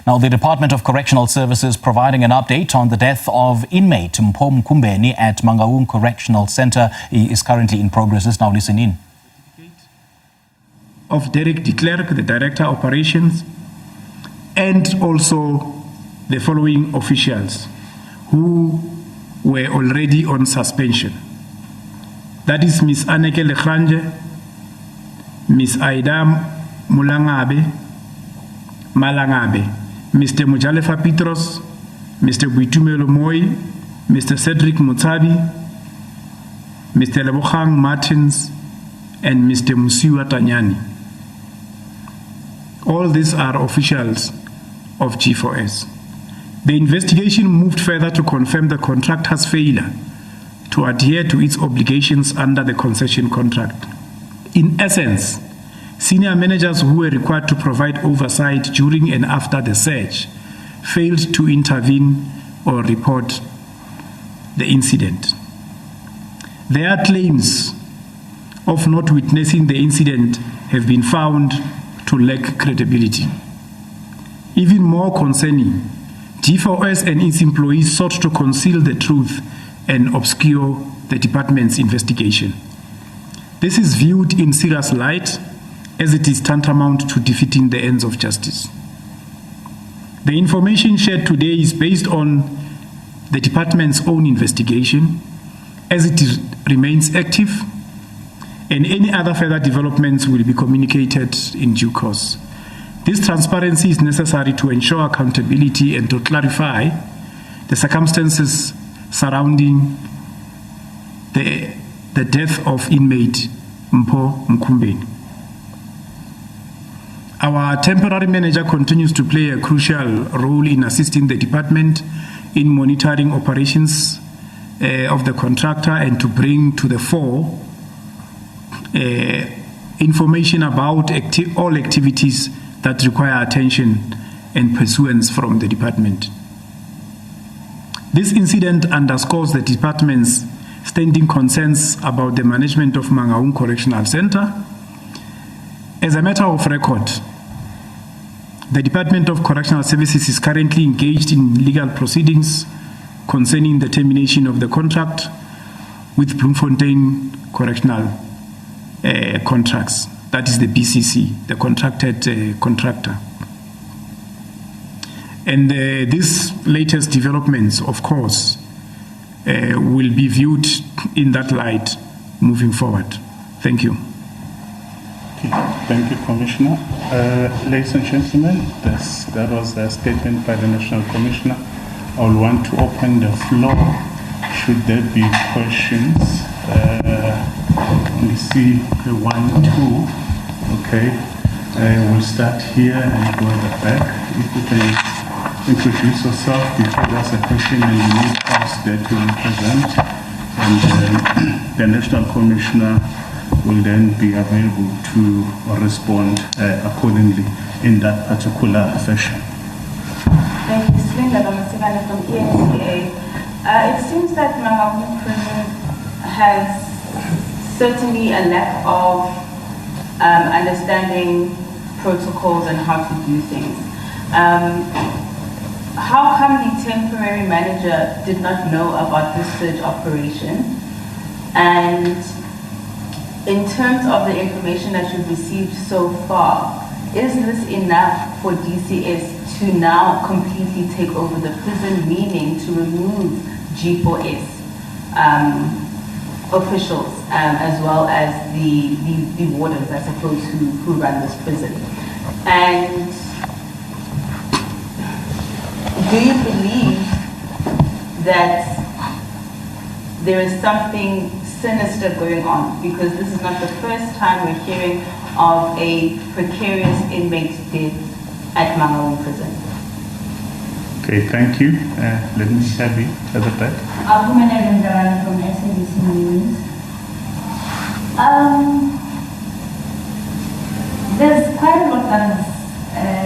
Now, the Department of Correctional Services providing an update on the death of inmate Mpho Mkhumbeni at Mangaung Correctional Centre is currently in progress. Let's now listen in. Of Derek de Klerk, the Director of Operations, and also the following officials who were already on suspension. That is Ms. Anneke Legranje, Ms. Aida Malangabe, Mr. Mujalefa Petros, Mr. Buitumelo Moi, Mr. Cedric Mutsabi, Mr. Lebogang Martins, and Mr. Musiwa Tanyani. All these are officials of G4S. The investigation moved further to confirm the contractor's failure to adhere to its obligations under the concession contract. In essence, senior managers who were required to provide oversight during and after the search failed to intervene or report the incident. Their claims of not witnessing the incident have been found to lack credibility. Even more concerning, G4S and its employees sought to conceal the truth and obscure the department's investigation. This is viewed in serious light, as it is tantamount to defeating the ends of justice. The information shared today is based on the department's own investigation, as it remains active, and any other further developments will be communicated in due course. This transparency is necessary to ensure accountability and to clarify the circumstances surrounding the death of inmate Mpho Mkhumbeni. Our temporary manager continues to play a crucial role in assisting the department in monitoring operations of the contractor and to bring to the fore information about all activities that require attention and pursuance from the department. This incident underscores the department's standing concerns about the management of Mangaung Correctional Centre. As a matter of record, the Department of Correctional Services is currently engaged in legal proceedings concerning the termination of the contract with Bloemfontein Correctional Contracts. That is the BCC, the contracted contractor. And these latest developments, of course, will be viewed in that light moving forward. Thank you. Okay. Thank you, Commissioner. Ladies and gentlemen, that was a statement by the National Commissioner. I will want to open the floor. Should there be questions? We see one, two. Okay. We'll start here and go at the back. If you can introduce yourself before there's a question and you need us there to represent. And the National Commissioner will then be available to respond accordingly in that particular fashion. Thank you, Slinda Damasivana from ENCA. It seems that Mangaung Prison has certainly a lack of understanding protocols and how to do things. How come the temporary manager did not know about this surge operation? And in terms of the information that you've received so far, is this enough for DCS to now completely take over the prison, meaning to remove G4S officials as well as the wardens, I suppose, who run this prison? And do you believe that there is something sinister going on? Because this is not the first time we're hearing of a precarious inmate's death at Mangaung Prison. Okay, thank you. Let me have you at the back. From SABC News. There's quite a lot that has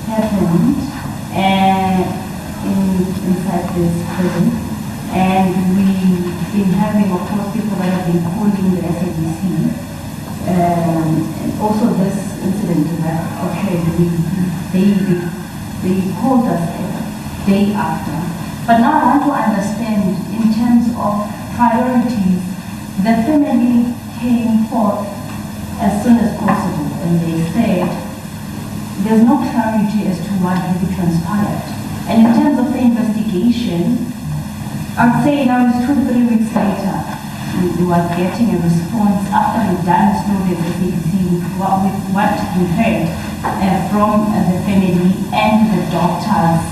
happened inside this prison, and we've been having, of course, people that have been calling the SABC. And also this incident that occurred, they They called us a day after. But now I want to understand, in terms of priorities, the family came forth as soon as possible, and they said there's no clarity as to what really transpired. And in terms of the investigation, I'd say now it's 2-3 weeks later, we were getting a response after we've done slow the SABC with what we heard from the family and the doctors'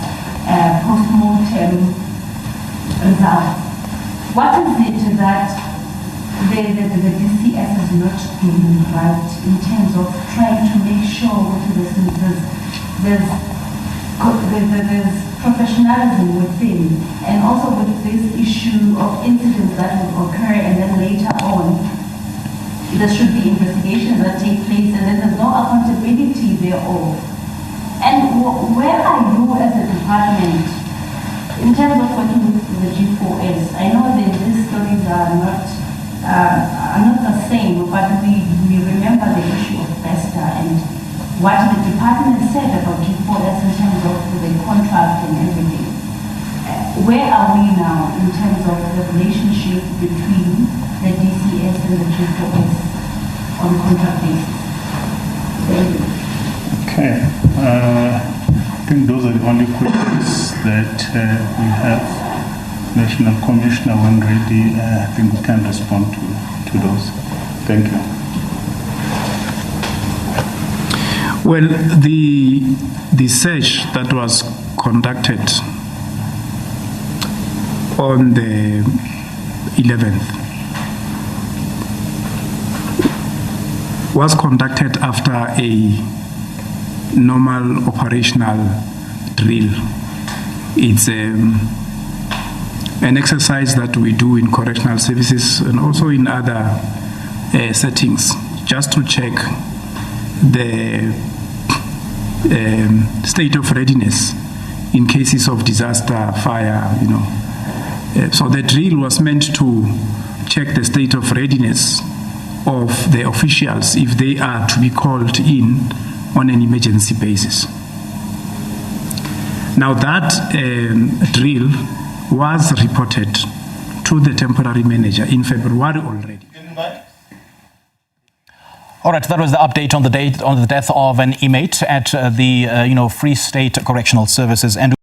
post-mortem results. What is it that the DCS is not doing right in terms of trying to make sure there's professionalism within, and also with this issue of incidents that will occur and then later on there should be investigations that take place and then there's no accountability thereof? And where are you as a department in terms of working with the G4S? I know that these stories are not the same, but we remember the issue of Vesta and what the department said about G4S in terms of the contract and everything. Where are we now in terms of the relationship between the DCS and the G4S on contract basis? Thank you. Okay. I think those are the only questions that we have. National Commissioner, when ready, I think we can respond to those. Thank you. Well, the search that was conducted on the 11th was conducted after a normal operational drill. It's an exercise that we do in correctional services and also in other settings, just to check the state of readiness in cases of disaster, fire, So the drill was meant to check the state of readiness of the officials if they are to be called in on an emergency basis. Now that drill was reported to the temporary manager in February already. All right, that was the update on the death of an inmate at the Free State Correctional Services. And